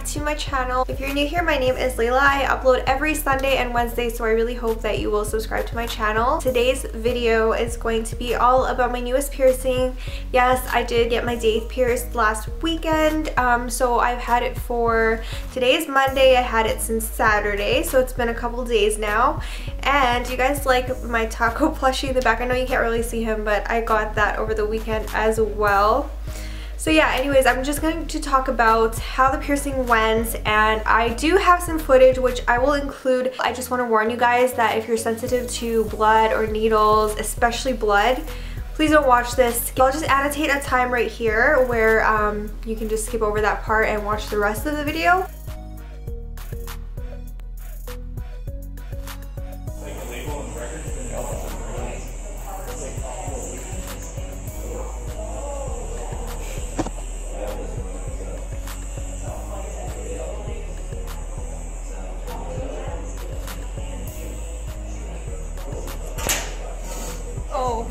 to my channel. If you're new here, my name is Lioele. I upload every Sunday and Wednesday, so I really hope that you will subscribe to my channel. Today's video is going to be all about my newest piercing. Yes, I did get my Daith pierced last weekend, so I've had it for, today is Monday, I had it since Saturday, so it's been a couple days now. And you guys like my taco plushie in the back. I know you can't really see him, but I got that over the weekend as well. So yeah, anyways, I'm just going to talk about how the piercing went, and I do have some footage which I will include. I just want to warn you guys that if you're sensitive to blood or needles, especially blood, please don't watch this. I'll just annotate a time right here where you can just skip over that part and watch the rest of the video. Oh.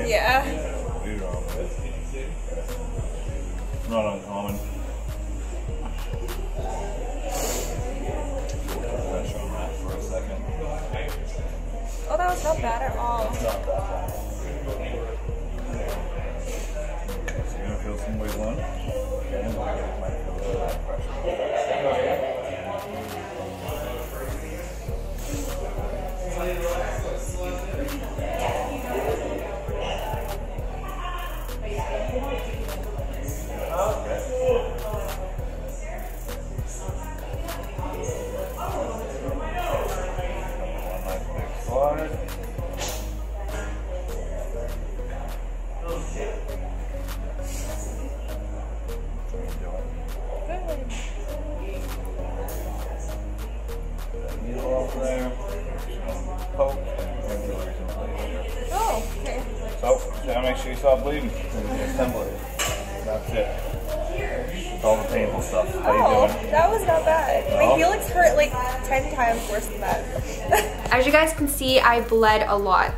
Yeah. Not uncommon. Oh, that was not bad at all. It's not that bad. So you're gonna feel some weight one. And you might feel a little back pressure. Oh, okay. So, now make sure you stop bleeding. Assemble it. That's it. It's all the painful stuff. How you doing? That was not bad. No? My helix hurt like 10 times worse than that. As you guys can see, I bled a lot.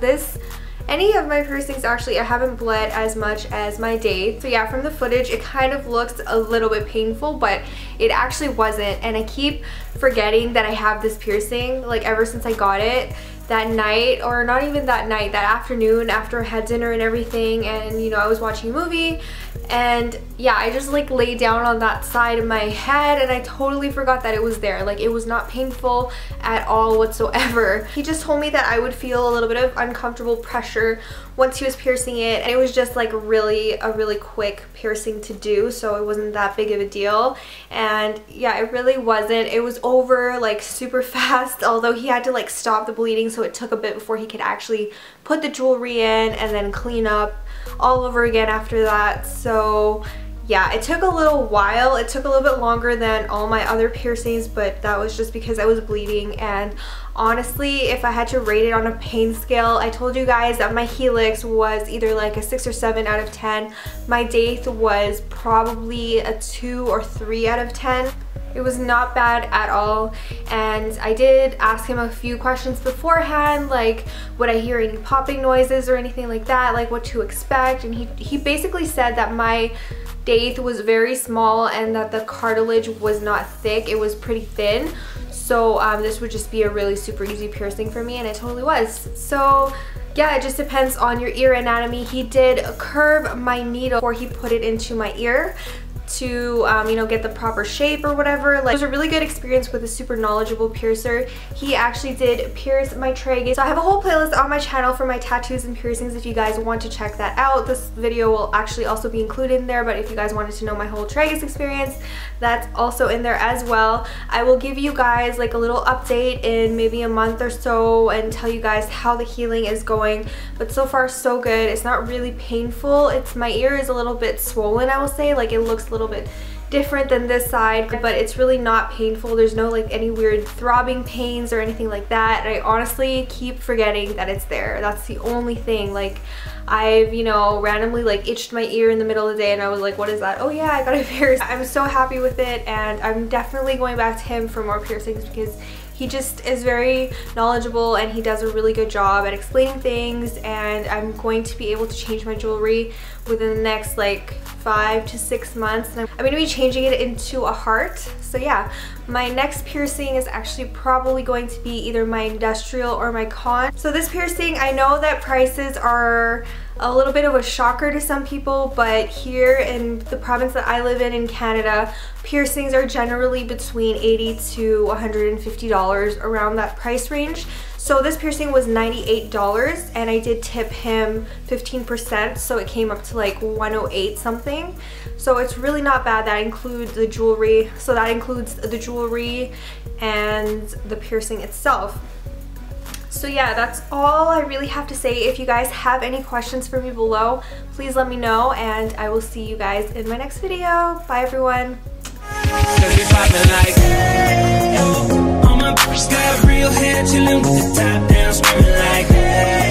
Any of my piercings, actually, I haven't bled as much as my Daith. So yeah, from the footage, it kind of looks a little bit painful, but it actually wasn't. And I keep forgetting that I have this piercing, like ever since I got it. That night, or not even that night, that afternoon after I had dinner and everything, and you know, I was watching a movie, and yeah, I just like laid down on that side of my head and I totally forgot that it was there. Like, it was not painful at all whatsoever. He just told me that I would feel a little bit of uncomfortable pressure once he was piercing it, and it was just like a really quick piercing to do, so it wasn't that big of a deal. And yeah, it really wasn't. It was over like super fast, although he had to like stop the bleeding, so it took a bit before he could actually put the jewelry in and then clean up all over again after that. So yeah, it took a little while. It took a little bit longer than all my other piercings, but that was just because I was bleeding. And honestly, if I had to rate it on a pain scale, I told you guys that my helix was either like a 6 or 7 out of 10. My Daith was probably a 2 or 3 out of 10. It was not bad at all, and I did ask him a few questions beforehand, like would I hear any popping noises or anything like that, like what to expect, and he basically said that my Daith was very small and that the cartilage was not thick, it was pretty thin. So this would just be a really super easy piercing for me, and it totally was. So yeah, it just depends on your ear anatomy. He did curve my needle before he put it into my ear to you know, get the proper shape or whatever. Like, it was a really good experience with a super knowledgeable piercer. He actually did pierce my tragus. So I have a whole playlist on my channel for my tattoos and piercings if you guys want to check that out. This video will actually also be included in there, but if you guys wanted to know my whole tragus experience, that's also in there as well. I will give you guys like a little update in maybe a month or so and tell you guys how the healing is going, but so far so good. It's not really painful. My ear is a little bit swollen, I will say. Like, it looks a little bit different than this side, but it's really not painful. There's no like any weird throbbing pains or anything like that. And I honestly keep forgetting that it's there. That's the only thing. Like, I've, you know, randomly like itched my ear in the middle of the day and I was like, what is that? Oh yeah, I got a piercing. I'm so happy with it, and I'm definitely going back to him for more piercings because he just is very knowledgeable and he does a really good job at explaining things, and I'm going to be able to change my jewelry within the next like 5 to 6 months, and I'm going to be changing it into a heart. So yeah, my next piercing is actually probably going to be either my industrial or my con. So this piercing, I know that prices are a little bit of a shocker to some people, but here in the province that I live in Canada, piercings are generally between $80 to $150, around that price range. So this piercing was $98 and I did tip him 15%, so it came up to like $108 something. So it's really not bad. That includes the jewelry. So that includes the jewelry and the piercing itself. So yeah, that's all I really have to say. If you guys have any questions for me below, please let me know, and I will see you guys in my next video. Bye everyone. Got real hair chillin' with the top down, screaming like, hey.